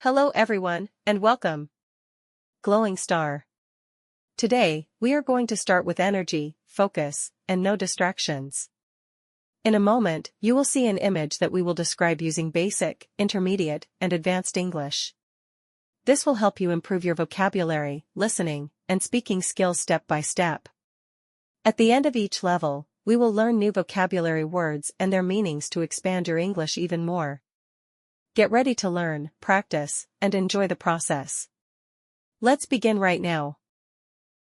Hello everyone, and welcome. Glowing star. Today, we are going to start with energy, focus, and no distractions. In a moment, you will see an image that we will describe using basic, intermediate, and advanced English. This will help you improve your vocabulary, listening, and speaking skills step by step. At the end of each level, we will learn new vocabulary words and their meanings to expand your English even more. Get ready to learn, practice, and enjoy the process. Let's begin right now.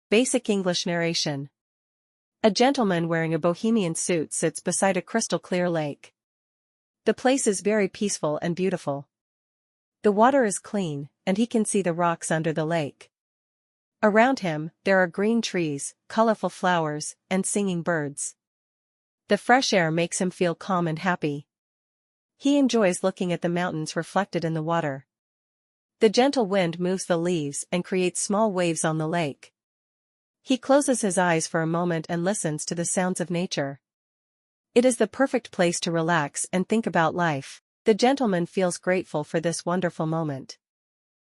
Basic English narration. A gentleman wearing a bohemian suit sits beside a crystal-clear lake. The place is very peaceful and beautiful. The water is clean, and he can see the rocks under the lake. Around him, there are green trees, colorful flowers, and singing birds. The fresh air makes him feel calm and happy. He enjoys looking at the mountains reflected in the water. The gentle wind moves the leaves and creates small waves on the lake. He closes his eyes for a moment and listens to the sounds of nature. It is the perfect place to relax and think about life. The gentleman feels grateful for this wonderful moment.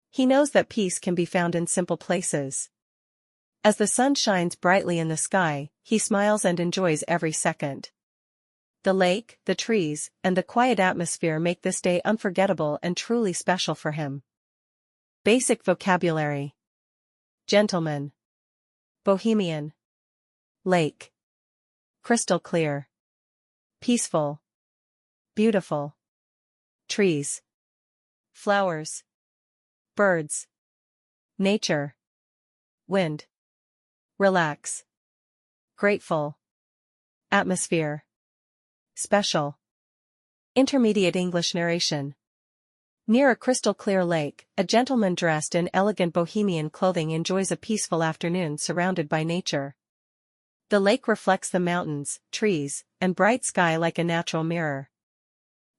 He knows that peace can be found in simple places. As the sun shines brightly in the sky, he smiles and enjoys every second. The lake, the trees, and the quiet atmosphere make this day unforgettable and truly special for him. Basic vocabulary. Gentleman. Bohemian. Lake. Crystal clear. Peaceful. Beautiful. Trees. Flowers. Birds. Nature. Wind. Relax. Grateful. Atmosphere. Special. Intermediate English narration. Near a crystal-clear lake, a gentleman dressed in elegant bohemian clothing enjoys a peaceful afternoon surrounded by nature. The lake reflects the mountains, trees, and bright sky like a natural mirror.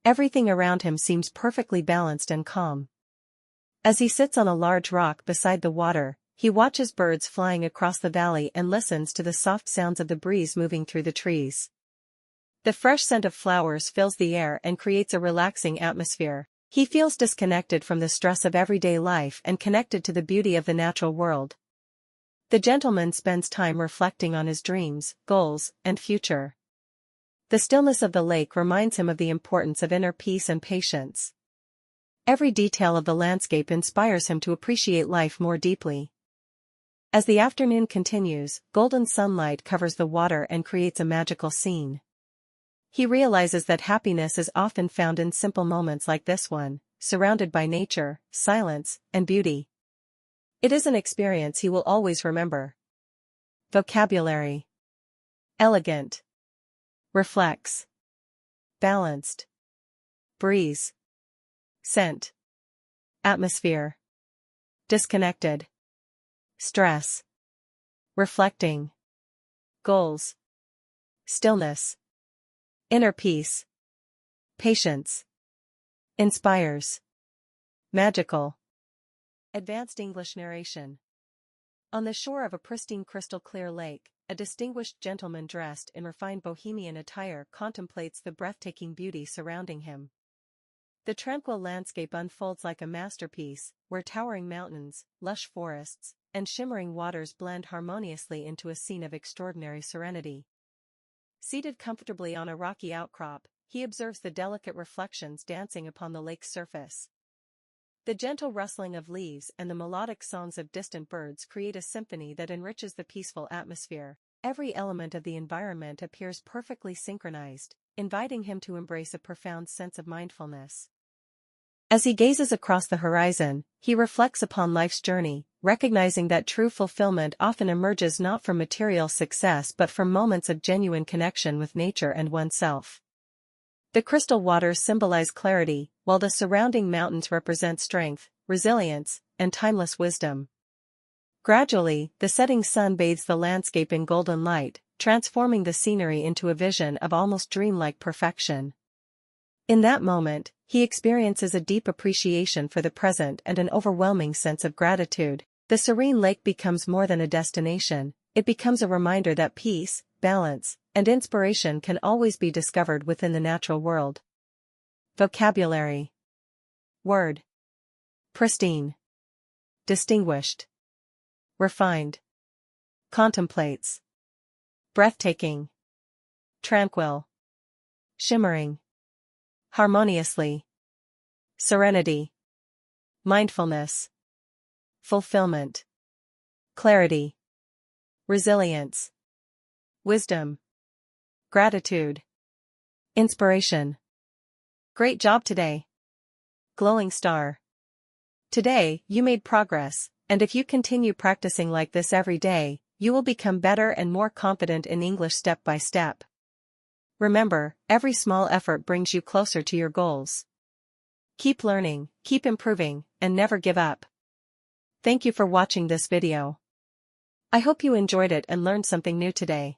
Everything around him seems perfectly balanced and calm. As he sits on a large rock beside the water, he watches birds flying across the valley and listens to the soft sounds of the breeze moving through the trees. The fresh scent of flowers fills the air and creates a relaxing atmosphere. He feels disconnected from the stress of everyday life and connected to the beauty of the natural world. The gentleman spends time reflecting on his dreams, goals, and future. The stillness of the lake reminds him of the importance of inner peace and patience. Every detail of the landscape inspires him to appreciate life more deeply. As the afternoon continues, golden sunlight covers the water and creates a magical scene. He realizes that happiness is often found in simple moments like this one, surrounded by nature, silence, and beauty. It is an experience he will always remember. Vocabulary. Elegant. Reflects. Balanced. Breeze. Scent. Atmosphere. Disconnected. Stress. Reflecting. Goals. Stillness. Inner peace. Patience. Inspires. Magical. Advanced English narration. On the shore of a pristine crystal-clear lake, a distinguished gentleman dressed in refined bohemian attire contemplates the breathtaking beauty surrounding him. The tranquil landscape unfolds like a masterpiece, where towering mountains, lush forests, and shimmering waters blend harmoniously into a scene of extraordinary serenity. Seated comfortably on a rocky outcrop, he observes the delicate reflections dancing upon the lake's surface. The gentle rustling of leaves and the melodic songs of distant birds create a symphony that enriches the peaceful atmosphere. Every element of the environment appears perfectly synchronized, inviting him to embrace a profound sense of mindfulness. As he gazes across the horizon, he reflects upon life's journey, recognizing that true fulfillment often emerges not from material success but from moments of genuine connection with nature and oneself. The crystal waters symbolize clarity, while the surrounding mountains represent strength, resilience, and timeless wisdom. Gradually, the setting sun bathes the landscape in golden light, transforming the scenery into a vision of almost dreamlike perfection. In that moment, he experiences a deep appreciation for the present and an overwhelming sense of gratitude. The serene lake becomes more than a destination, it becomes a reminder that peace, balance, and inspiration can always be discovered within the natural world. Vocabulary. Word. pristine, distinguished, refined, contemplates, breathtaking, tranquil, shimmering, harmoniously, serenity, mindfulness, fulfillment, clarity, resilience, wisdom, gratitude, inspiration. Great job today. Glowing star. Today, you made progress, and if you continue practicing like this every day, you will become better and more confident in English step by step. Remember, every small effort brings you closer to your goals. Keep learning, keep improving, and never give up. Thank you for watching this video. I hope you enjoyed it and learned something new today.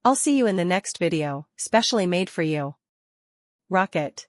I'll see you in the next video, specially made for you. Rock it.